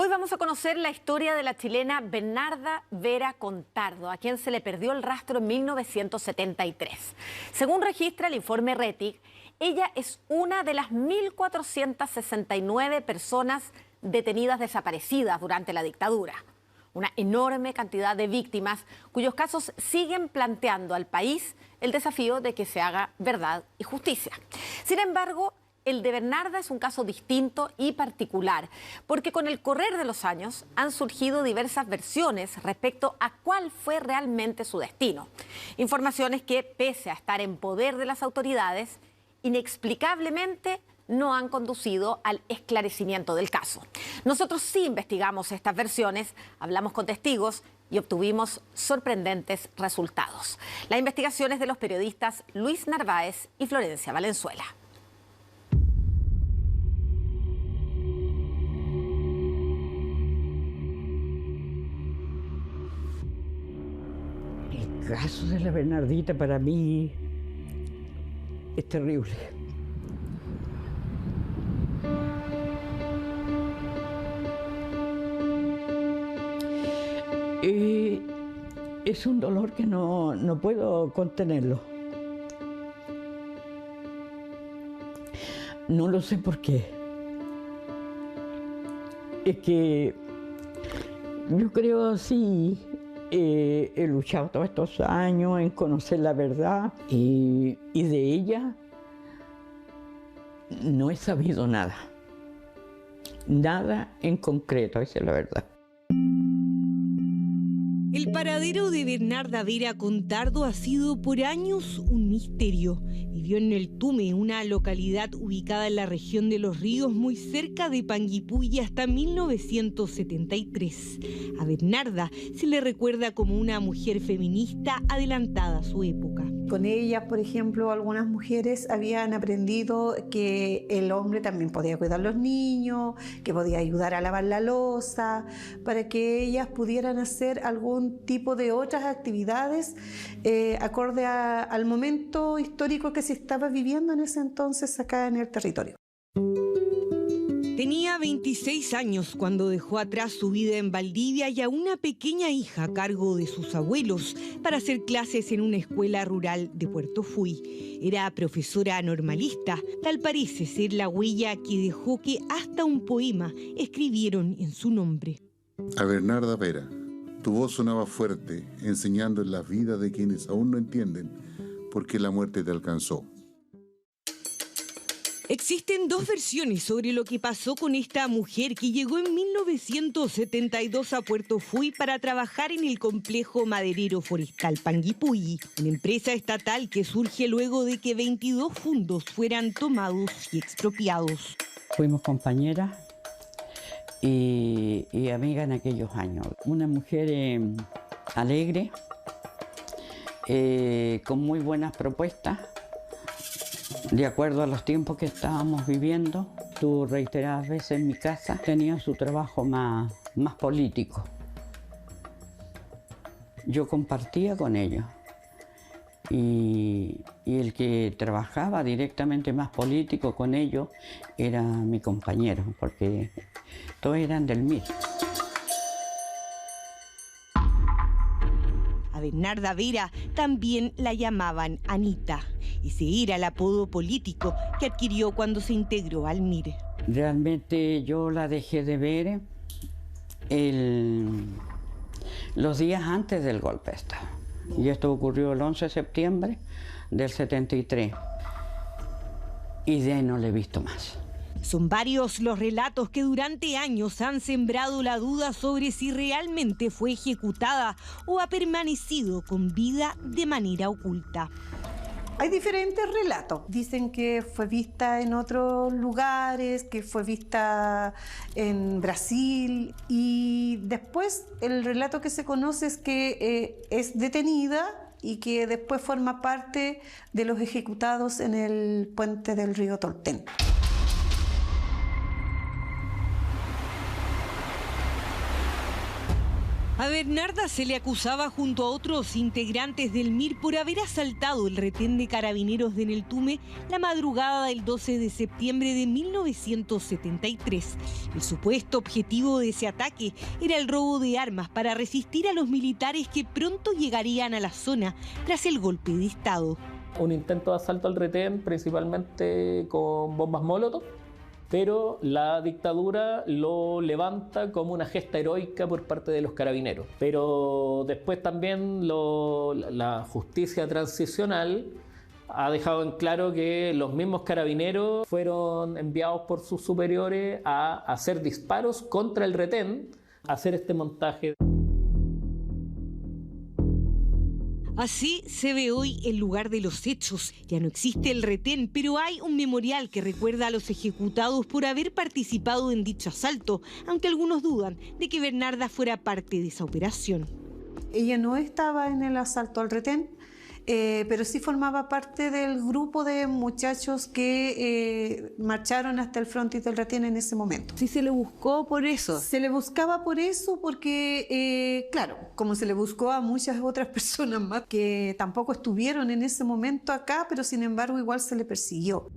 Hoy vamos a conocer la historia de la chilena Bernarda Vera Contardo, a quien se le perdió el rastro en 1973. Según registra el informe RETIC, ella es una de las 1.469 personas detenidas desaparecidas durante la dictadura. Una enorme cantidad de víctimas cuyos casos siguen planteando al país el desafío de que se haga verdad y justicia. Sin embargo, el de Bernarda es un caso distinto y particular, porque con el correr de los años han surgido diversas versiones respecto a cuál fue realmente su destino. Informaciones que, pese a estar en poder de las autoridades, inexplicablemente no han conducido al esclarecimiento del caso. Nosotros sí investigamos estas versiones, hablamos con testigos y obtuvimos sorprendentes resultados. La investigación es de los periodistas Luis Narváez y Florencia Valenzuela. El caso de la Bernardita para mí es terrible. Es un dolor que no puedo contenerlo. No lo sé por qué. Es que yo creo sí, he luchado todos estos años en conocer la verdad y de ella no he sabido nada. Nada en concreto, esa es la verdad. El paradero de Bernarda Vera Contardo ha sido por años un misterio. Vivió en El Tume, una localidad ubicada en la región de Los Ríos, muy cerca de Panguipulli, hasta 1973. A Bernarda se le recuerda como una mujer feminista adelantada a su época. Con ella, por ejemplo, algunas mujeres habían aprendido que el hombre también podía cuidar a los niños, que podía ayudar a lavar la loza, para que ellas pudieran hacer algún tipo de otras actividades acorde al momento histórico que se estaba viviendo en ese entonces acá en el territorio. Tenía 26 años cuando dejó atrás su vida en Valdivia y a una pequeña hija a cargo de sus abuelos para hacer clases en una escuela rural de Puerto Fuy. Era profesora normalista, tal parece ser la huella que dejó que hasta un poema escribieron en su nombre. A Bernarda Vera, tu voz sonaba fuerte, enseñando en la vida de quienes aún no entienden por qué la muerte te alcanzó. Existen dos versiones sobre lo que pasó con esta mujer que llegó en 1972 a Puerto Fuy para trabajar en el complejo maderero forestal Panguipulli, una empresa estatal que surge luego de que 22 fundos fueran tomados y expropiados. Fuimos compañeras y amigas en aquellos años. Una mujer alegre, con muy buenas propuestas, de acuerdo a los tiempos que estábamos viviendo. Tú reiteradas veces en mi casa tenía su trabajo más político. Yo compartía con ellos y el que trabajaba directamente más político con ellos era mi compañero, porque todos eran del MIR. A Bernarda Vera también la llamaban Anita. Ese era el apodo político que adquirió cuando se integró al MIR. Realmente yo la dejé de ver los días antes del golpe de Estado. Y esto ocurrió el 11 de septiembre del 73. Y de ahí no la he visto más. Son varios los relatos que durante años han sembrado la duda sobre si realmente fue ejecutada o ha permanecido con vida de manera oculta. Hay diferentes relatos. Dicen que fue vista en otros lugares, que fue vista en Brasil, y después el relato que se conoce es que es detenida y que después forma parte de los ejecutados en el puente del río Tortén. A Bernarda se le acusaba junto a otros integrantes del MIR por haber asaltado el retén de carabineros de Neltume la madrugada del 12 de septiembre de 1973. El supuesto objetivo de ese ataque era el robo de armas para resistir a los militares que pronto llegarían a la zona tras el golpe de Estado. Un intento de asalto al retén principalmente con bombas Molotov, pero la dictadura lo levanta como una gesta heroica por parte de los carabineros. Pero después también la justicia transicional ha dejado en claro que los mismos carabineros fueron enviados por sus superiores a hacer disparos contra el retén, a hacer este montaje. Así se ve hoy el lugar de los hechos. Ya no existe el retén, pero hay un memorial que recuerda a los ejecutados por haber participado en dicho asalto, aunque algunos dudan de que Bernarda fuera parte de esa operación. Ella no estaba en el asalto al retén, pero sí formaba parte del grupo de muchachos que marcharon hasta el frontis del retén en ese momento. ¿Sí se le buscó por eso? Se le buscaba por eso porque, claro, como se le buscó a muchas otras personas más que tampoco estuvieron en ese momento acá, pero sin embargo igual se le persiguió.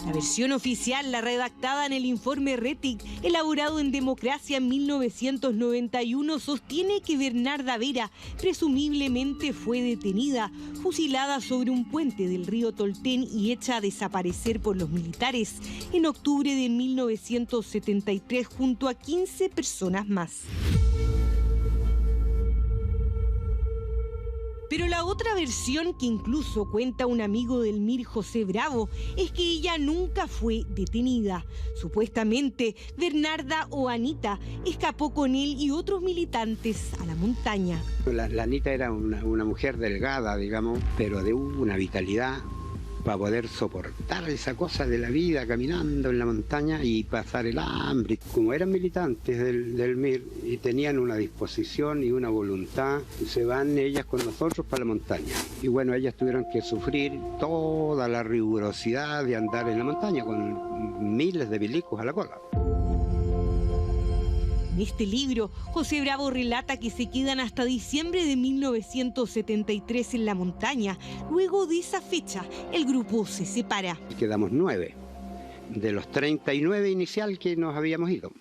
La versión oficial, la redactada en el informe Rettig, elaborado en Democracia en 1991, sostiene que Bernarda Vera presumiblemente fue detenida, fusilada sobre un puente del río Tolten y hecha a desaparecer por los militares en octubre de 1973 junto a 15 personas más. Pero la otra versión, que incluso cuenta un amigo del MIR, José Bravo, es que ella nunca fue detenida. Supuestamente, Bernarda o Anita escapó con él y otros militantes a la montaña. La Anita era una mujer delgada, digamos, pero de una vitalidad para poder soportar esa cosa de la vida caminando en la montaña y pasar el hambre. Como eran militantes del MIR y tenían una disposición y una voluntad, se van ellas con nosotros para la montaña. Y bueno, ellas tuvieron que sufrir toda la rigurosidad de andar en la montaña con miles de milicos a la cola. En este libro, José Bravo relata que se quedan hasta diciembre de 1973 en la montaña. Luego de esa fecha, el grupo se separa. Quedamos 9, de los 39 inicial que nos habíamos ido.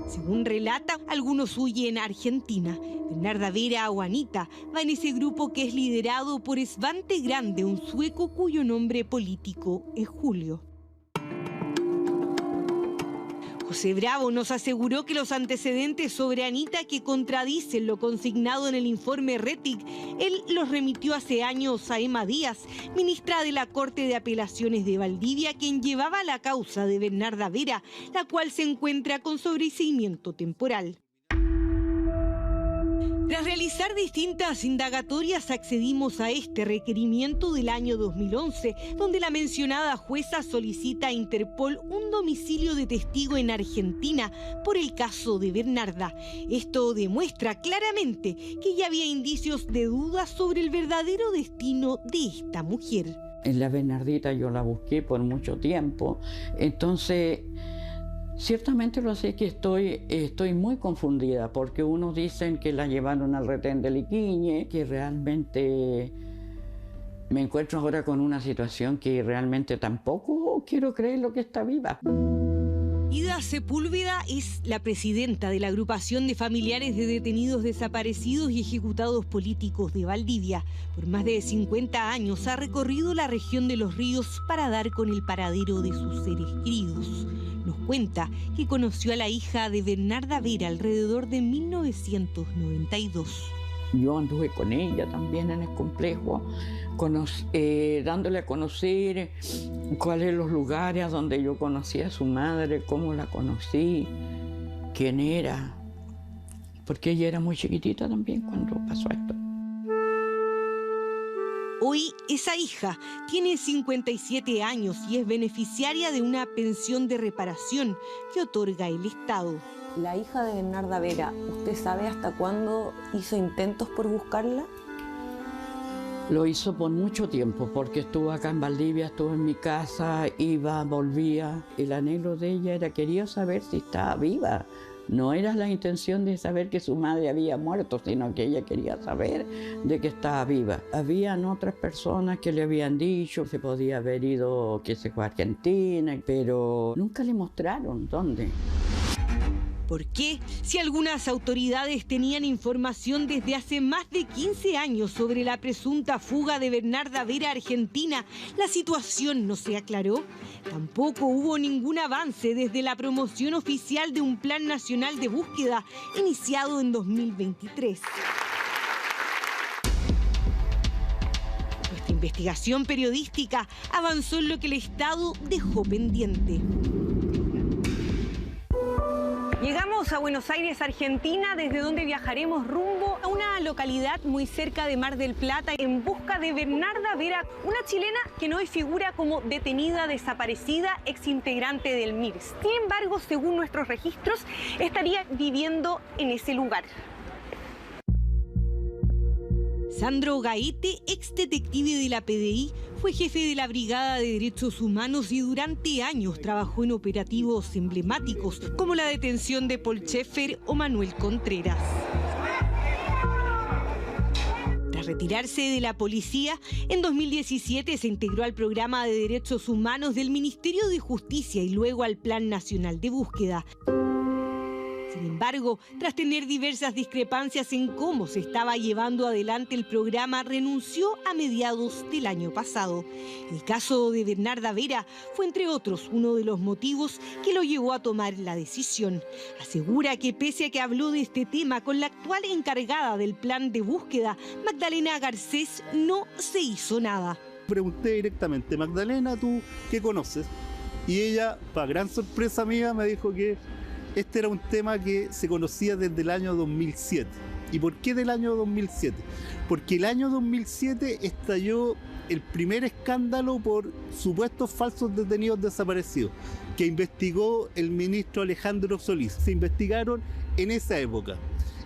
Según relata, algunos huyen a Argentina. Bernarda Vera o Anita va en ese grupo que es liderado por Svante Grande, un sueco cuyo nombre político es Julio. José Bravo nos aseguró que los antecedentes sobre Anita, que contradicen lo consignado en el informe Rettig, él los remitió hace años a Emma Díaz, ministra de la Corte de Apelaciones de Valdivia, quien llevaba la causa de Bernarda Vera, la cual se encuentra con sobreseimiento temporal. Tras realizar distintas indagatorias accedimos a este requerimiento del año 2011, donde la mencionada jueza solicita a Interpol un domicilio de testigo en Argentina por el caso de Bernarda. Esto demuestra claramente que ya había indicios de dudas sobre el verdadero destino de esta mujer. La Bernardita yo la busqué por mucho tiempo, entonces ciertamente lo sé que estoy muy confundida, porque unos dicen que la llevaron al retén de Liquiñe, que realmente me encuentro ahora con una situación que realmente tampoco quiero creer lo que está viva. Ida Sepúlveda es la presidenta de la agrupación de familiares de detenidos desaparecidos y ejecutados políticos de Valdivia. Por más de 50 años ha recorrido la región de Los Ríos para dar con el paradero de sus seres queridos. Nos cuenta que conoció a la hija de Bernarda Vera alrededor de 1992. Yo anduve con ella también en el complejo, dándole a conocer cuáles los lugares a donde yo conocí a su madre, cómo la conocí, quién era, porque ella era muy chiquitita también cuando pasó esto. Hoy esa hija tiene 57 años y es beneficiaria de una pensión de reparación que otorga el Estado. La hija de Bernarda Vera, ¿usted sabe hasta cuándo hizo intentos por buscarla? Lo hizo por mucho tiempo, porque estuvo acá en Valdivia, estuvo en mi casa, iba, volvía. El anhelo de ella era, quería saber si estaba viva. No era la intención de saber que su madre había muerto, sino que ella quería saber de que estaba viva. Habían otras personas que le habían dicho que se podía haber ido, que se fue a Argentina, pero nunca le mostraron dónde. ¿Por qué? Si algunas autoridades tenían información desde hace más de 15 años sobre la presunta fuga de Bernarda Vera a Argentina, la situación no se aclaró. Tampoco hubo ningún avance desde la promoción oficial de un Plan Nacional de Búsqueda iniciado en 2023. Nuestra investigación periodística avanzó en lo que el Estado dejó pendiente. Llegamos a Buenos Aires, Argentina, desde donde viajaremos rumbo a una localidad muy cerca de Mar del Plata en busca de Bernarda Vera, una chilena que hoy figura como detenida, desaparecida, exintegrante del MIR. Sin embargo, según nuestros registros, estaría viviendo en ese lugar. Sandro Gaete, ex detective de la PDI, fue jefe de la Brigada de Derechos Humanos y durante años trabajó en operativos emblemáticos como la detención de Paul Schaeffer o Manuel Contreras. Tras retirarse de la policía, en 2017 se integró al programa de Derechos Humanos del Ministerio de Justicia y luego al Plan Nacional de Búsqueda. Sin embargo, tras tener diversas discrepancias en cómo se estaba llevando adelante el programa, renunció a mediados del año pasado. El caso de Bernarda Vera fue, entre otros, uno de los motivos que lo llevó a tomar la decisión. Asegura que pese a que habló de este tema con la actual encargada del plan de búsqueda, Magdalena Garcés, no se hizo nada. Pregunté directamente, Magdalena, ¿tú qué conoces? Y ella, para gran sorpresa mía, me dijo que este era un tema que se conocía desde el año 2007. ¿Y por qué del año 2007? Porque el año 2007 estalló el primer escándalo por supuestos falsos detenidos desaparecidos, que investigó el ministro Alejandro Solís. Se investigaron en esa época.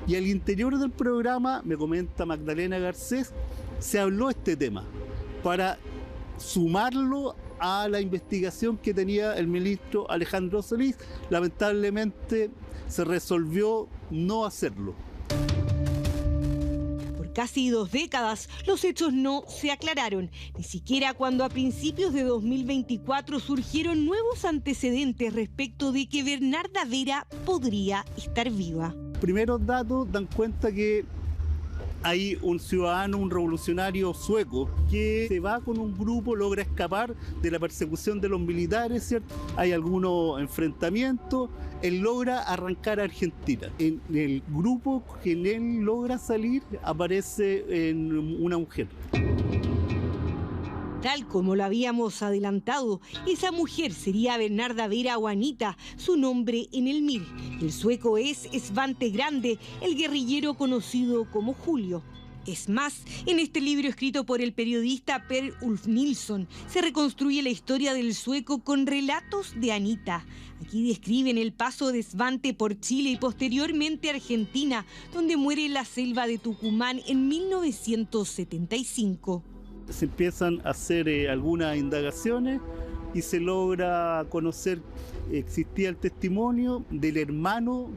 Y al interior del programa, me comenta Magdalena Garcés, se habló este tema para sumarlo a la investigación que tenía el ministro Alejandro Solís. Lamentablemente se resolvió no hacerlo. Por casi 2 décadas, los hechos no se aclararon, ni siquiera cuando a principios de 2024 surgieron nuevos antecedentes respecto de que Bernarda Vera podría estar viva. Primeros datos dan cuenta que hay un ciudadano, un revolucionario sueco, que se va con un grupo, logra escapar de la persecución de los militares, ¿cierto? Hay algunos enfrentamientos, él logra arrancar a Argentina. En el grupo que él logra salir, aparece una mujer. Tal como lo habíamos adelantado, esa mujer sería Bernarda Vera o Anita, su nombre en el MIR. El sueco es Svante Grande, el guerrillero conocido como Julio. Es más, en este libro escrito por el periodista Per Ulf Nilsson, se reconstruye la historia del sueco con relatos de Anita. Aquí describen el paso de Svante por Chile y posteriormente Argentina, donde muere en la selva de Tucumán en 1975. Se empiezan a hacer algunas indagaciones y se logra conocer, existía el testimonio del hermano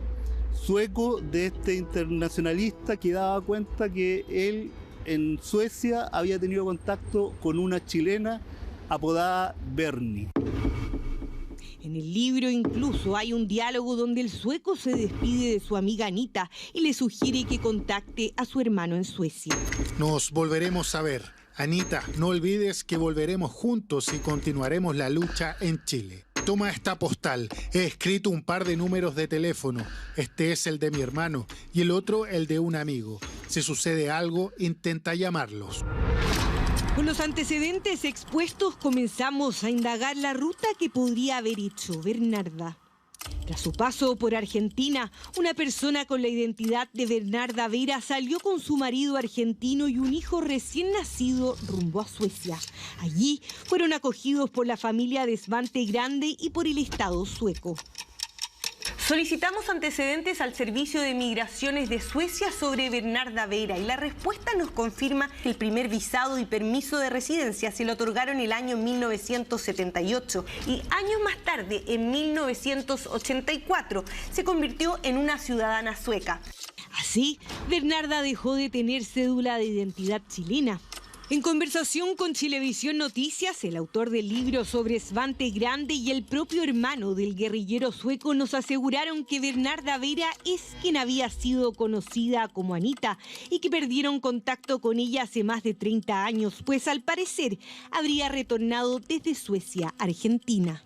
sueco de este internacionalista que daba cuenta que él en Suecia había tenido contacto con una chilena apodada Bernie. En el libro incluso hay un diálogo donde el sueco se despide de su amiga Anita y le sugiere que contacte a su hermano en Suecia. Nos volveremos a ver. Anita, no olvides que volveremos juntos y continuaremos la lucha en Chile. Toma esta postal. He escrito un par de números de teléfono. Este es el de mi hermano y el otro el de un amigo. Si sucede algo, intenta llamarlos. Con los antecedentes expuestos comenzamos a indagar la ruta que podría haber hecho Bernarda. Tras su paso por Argentina, una persona con la identidad de Bernarda Vera salió con su marido argentino y un hijo recién nacido rumbo a Suecia. Allí fueron acogidos por la familia de Svante Grande y por el Estado sueco. Solicitamos antecedentes al Servicio de Migraciones de Suecia sobre Bernarda Vera y la respuesta nos confirma que el primer visado y permiso de residencia se le otorgaron el año 1978 y años más tarde, en 1984, se convirtió en una ciudadana sueca. Así, Bernarda dejó de tener cédula de identidad chilena. En conversación con Chilevisión Noticias, el autor del libro sobre Svante Grande y el propio hermano del guerrillero sueco nos aseguraron que Bernarda Vera es quien había sido conocida como Anita y que perdieron contacto con ella hace más de 30 años, pues al parecer habría retornado desde Suecia a Argentina.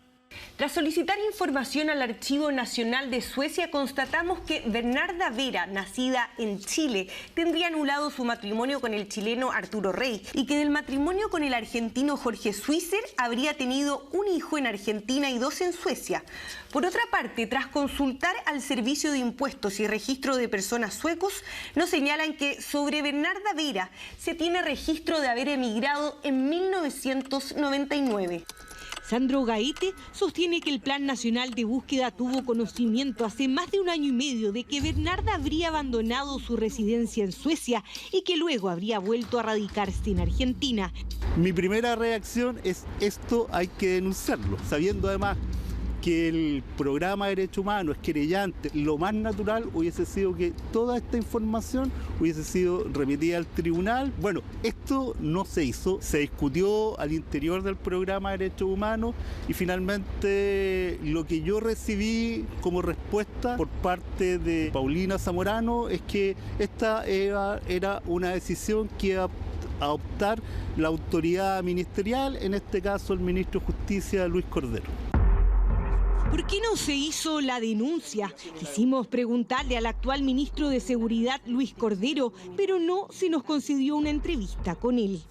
Tras solicitar información al Archivo Nacional de Suecia, constatamos que Bernarda Vera, nacida en Chile, tendría anulado su matrimonio con el chileno Arturo Rey y que del matrimonio con el argentino Jorge Swisser habría tenido un hijo en Argentina y 2 en Suecia. Por otra parte, tras consultar al Servicio de Impuestos y Registro de Personas suecos, nos señalan que sobre Bernarda Vera se tiene registro de haber emigrado en 1999. Sandro Gaete sostiene que el Plan Nacional de Búsqueda tuvo conocimiento hace más de 1 año y medio de que Bernarda habría abandonado su residencia en Suecia y que luego habría vuelto a radicarse en Argentina. Mi primera reacción es: esto hay que denunciarlo, sabiendo además que el programa de Derechos Humanos es querellante. Lo más natural hubiese sido que toda esta información hubiese sido remitida al tribunal. Bueno, esto no se hizo, se discutió al interior del programa de Derechos Humanos y finalmente lo que yo recibí como respuesta por parte de Paulina Zamorano es que esta era una decisión que iba a adoptar la autoridad ministerial, en este caso el ministro de Justicia, Luis Cordero. ¿Por qué no se hizo la denuncia? Quisimos preguntarle al actual ministro de Seguridad, Luis Cordero, pero no se nos concedió una entrevista con él.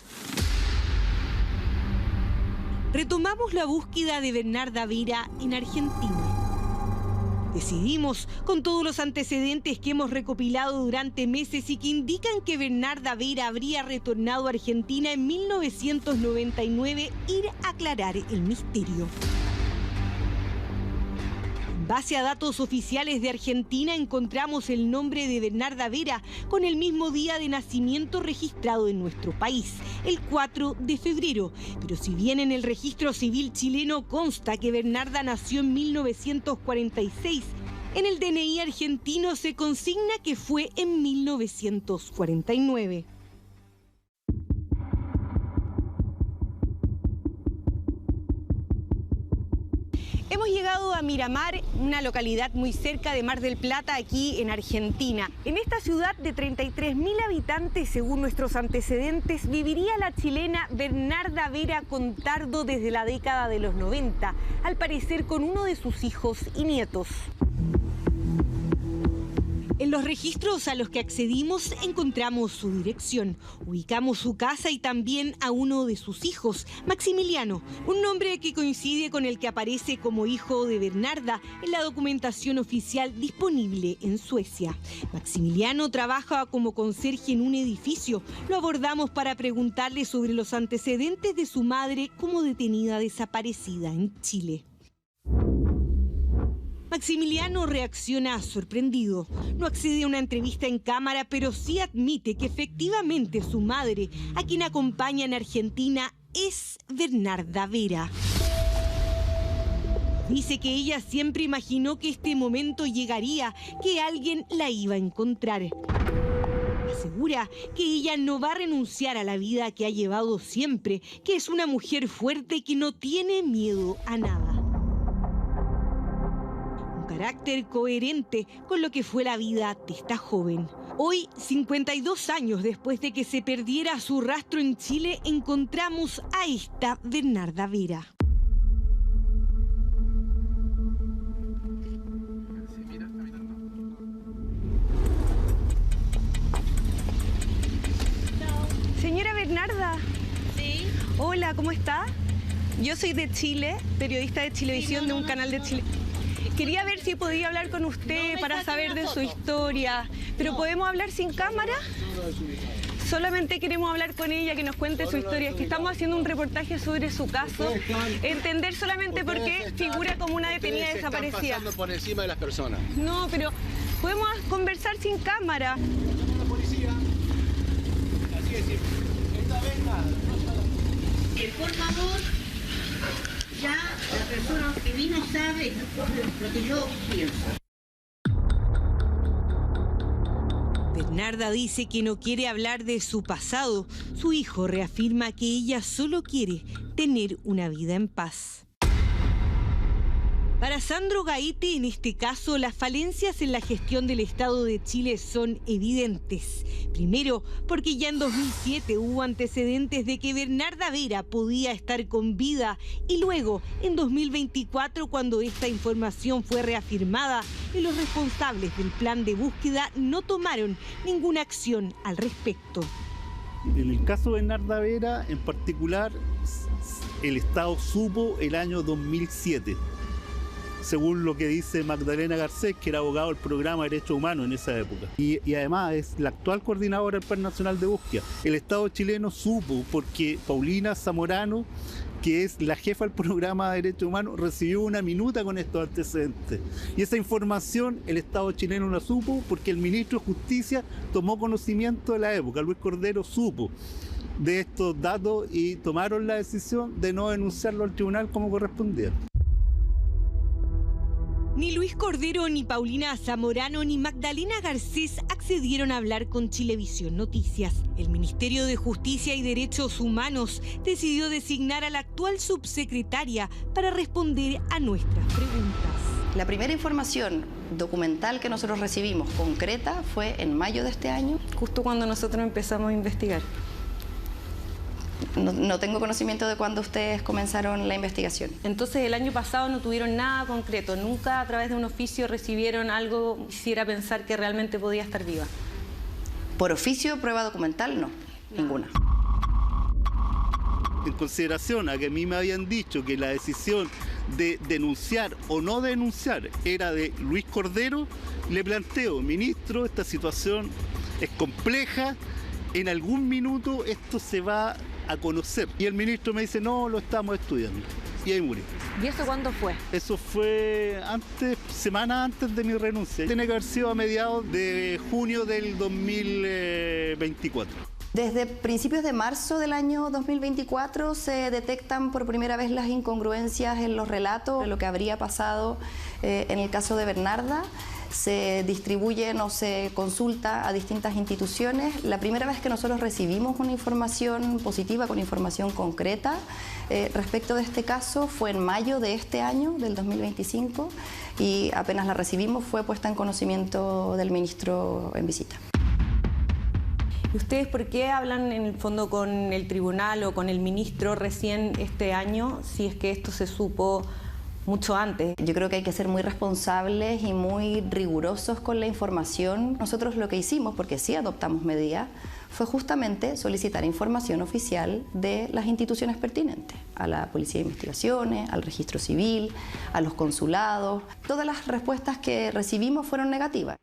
Retomamos la búsqueda de Bernarda Vera en Argentina. Decidimos, con todos los antecedentes que hemos recopilado durante meses y que indican que Bernarda Vera habría retornado a Argentina en 1999, ir a aclarar el misterio. En base a datos oficiales de Argentina, encontramos el nombre de Bernarda Vera con el mismo día de nacimiento registrado en nuestro país, el 4 de febrero. Pero si bien en el registro civil chileno consta que Bernarda nació en 1946, en el DNI argentino se consigna que fue en 1949. Hemos llegado a Miramar, una localidad muy cerca de Mar del Plata, aquí en Argentina. En esta ciudad de 33.000 habitantes, según nuestros antecedentes, viviría la chilena Bernarda Vera Contardo desde la década de los 90, al parecer con uno de sus hijos y nietos. En los registros a los que accedimos encontramos su dirección, ubicamos su casa y también a uno de sus hijos, Maximiliano, un nombre que coincide con el que aparece como hijo de Bernarda en la documentación oficial disponible en Suecia. Maximiliano trabaja como conserje en un edificio. Lo abordamos para preguntarle sobre los antecedentes de su madre como detenida desaparecida en Chile. Maximiliano reacciona sorprendido. No accede a una entrevista en cámara, pero sí admite que efectivamente su madre, a quien acompaña en Argentina, es Bernarda Vera. Dice que ella siempre imaginó que este momento llegaría, que alguien la iba a encontrar. Asegura que ella no va a renunciar a la vida que ha llevado siempre, que es una mujer fuerte y que no tiene miedo a nada. Carácter coherente con lo que fue la vida de esta joven. Hoy, 52 años después de que se perdiera su rastro en Chile, encontramos a esta Bernarda Vera. Señora Bernarda. Sí. Hola, ¿cómo está? Yo soy de Chile, periodista de Chilevisión, de un canal de Chile. Quería ver si podía hablar con usted para saber de su historia. ¿Pero podemos hablar sin cámara? solamente queremos hablar con ella, que nos cuente su historia. Es que estamos haciendo un reportaje sobre su caso, entender solamente por qué figura como una detenida desaparecida. Están pasando por encima de las personas. No, pero podemos conversar sin cámara. La policía. Así es, esta vez nada. Por favor, ya la persona que vino sabe lo que yo pienso. Bernarda dice que no quiere hablar de su pasado. Su hijo reafirma que ella solo quiere tener una vida en paz. Para Sandro Gaete, en este caso, las falencias en la gestión del Estado de Chile son evidentes. Primero, porque ya en 2007 hubo antecedentes de que Bernarda Vera podía estar con vida, y luego, en 2024, cuando esta información fue reafirmada, y los responsables del plan de búsqueda no tomaron ninguna acción al respecto. En el caso de Bernarda Vera, en particular, el Estado supo el año 2007. Según lo que dice Magdalena Garcés, que era abogado del programa de Derechos Humanos en esa época. Y además es la actual coordinadora del Plan Nacional de Búsqueda. El Estado chileno supo porque Paulina Zamorano, que es la jefa del programa de Derechos Humanos, recibió una minuta con estos antecedentes. Y esa información el Estado chileno la supo porque el ministro de Justicia tomó conocimiento de la época. Luis Cordero supo de estos datos y tomaron la decisión de no denunciarlo al tribunal como correspondía. Ni Luis Cordero, ni Paulina Zamorano, ni Magdalena Garcés accedieron a hablar con Chilevisión Noticias. El Ministerio de Justicia y Derechos Humanos decidió designar a la actual subsecretaria para responder a nuestras preguntas. La primera información documental que nosotros recibimos, concreta, fue en mayo de este año. Justo cuando nosotros empezamos a investigar. No tengo conocimiento de cuándo ustedes comenzaron la investigación. Entonces el año pasado no tuvieron nada concreto, nunca a través de un oficio recibieron algo que hiciera pensar que realmente podía estar viva. Por oficio, prueba documental, no, ninguna. En consideración a que a mí me habían dicho que la decisión de denunciar o no denunciar era de Luis Cordero, le planteo, ministro, esta situación es compleja, en algún minuto esto se va a conocer. Y el ministro me dice, no, lo estamos estudiando. Y ahí murió. ¿Y eso cuándo fue? Eso fue semanas antes de mi renuncia. Tiene que haber sido a mediados de junio del 2024. Desde principios de marzo del año 2024 se detectan por primera vez las incongruencias en los relatos de lo que habría pasado en el caso de Bernarda. Se distribuyen o se consulta a distintas instituciones. La primera vez que nosotros recibimos una información positiva, con información concreta respecto de este caso, fue en mayo de este año, del 2025, y apenas la recibimos fue puesta en conocimiento del ministro en visita. ¿Y ustedes por qué hablan en el fondo con el tribunal o con el ministro recién este año, si es que esto se supo mucho antes? Yo creo que hay que ser muy responsables y muy rigurosos con la información. Nosotros lo que hicimos, porque sí adoptamos medidas, fue justamente solicitar información oficial de las instituciones pertinentes, a la Policía de Investigaciones, al Registro Civil, a los consulados. Todas las respuestas que recibimos fueron negativas.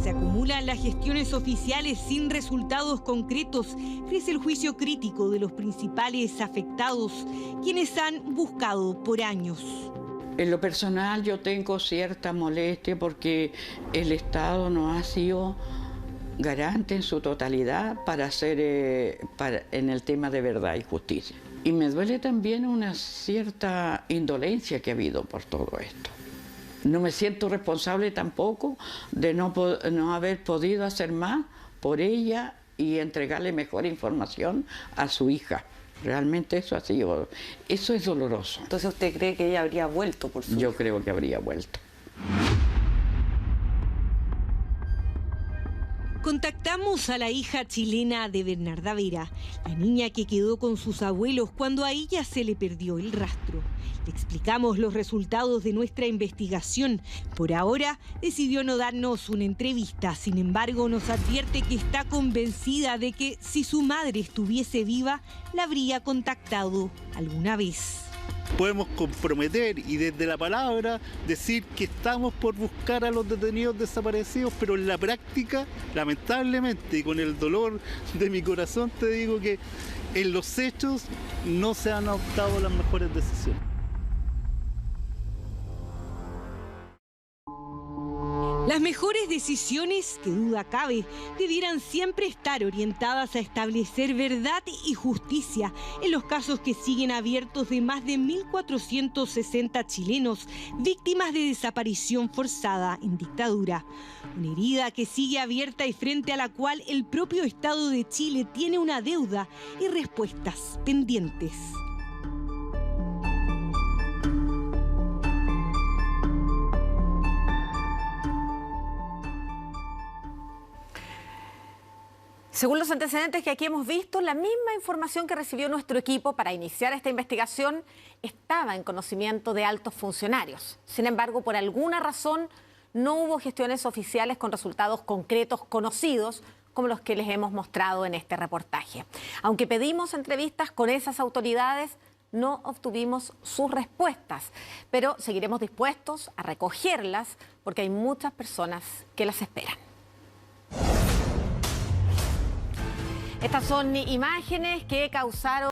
Se acumulan las gestiones oficiales sin resultados concretos, crece el juicio crítico de los principales afectados, quienes han buscado por años. En lo personal yo tengo cierta molestia porque el Estado no ha sido garante en su totalidad para hacer en el tema de verdad y justicia. Y me duele también una cierta indolencia que ha habido por todo esto. No me siento responsable tampoco de no haber podido hacer más por ella y entregarle mejor información a su hija. Realmente eso es doloroso. Entonces, ¿usted cree que ella habría vuelto por su Yo creo que habría vuelto. Contactamos a la hija chilena de Bernarda Vera, la niña que quedó con sus abuelos cuando a ella se le perdió el rastro. Le explicamos los resultados de nuestra investigación. Por ahora decidió no darnos una entrevista, sin embargo nos advierte que está convencida de que si su madre estuviese viva, la habría contactado alguna vez. podemos comprometer y desde la palabra decir que estamos por buscar a los detenidos desaparecidos, pero en la práctica, lamentablemente, y con el dolor de mi corazón, te digo que en los hechos no se han adoptado las mejores decisiones. Las mejores decisiones, que duda cabe, debieran siempre estar orientadas a establecer verdad y justicia en los casos que siguen abiertos de más de 1.460 chilenos víctimas de desaparición forzada en dictadura. Una herida que sigue abierta y frente a la cual el propio Estado de Chile tiene una deuda y respuestas pendientes. Según los antecedentes que aquí hemos visto, la misma información que recibió nuestro equipo para iniciar esta investigación estaba en conocimiento de altos funcionarios. Sin embargo, por alguna razón, no hubo gestiones oficiales con resultados concretos conocidos como los que les hemos mostrado en este reportaje. Aunque pedimos entrevistas con esas autoridades, no obtuvimos sus respuestas, pero seguiremos dispuestos a recogerlas porque hay muchas personas que las esperan. Estas son imágenes que causaron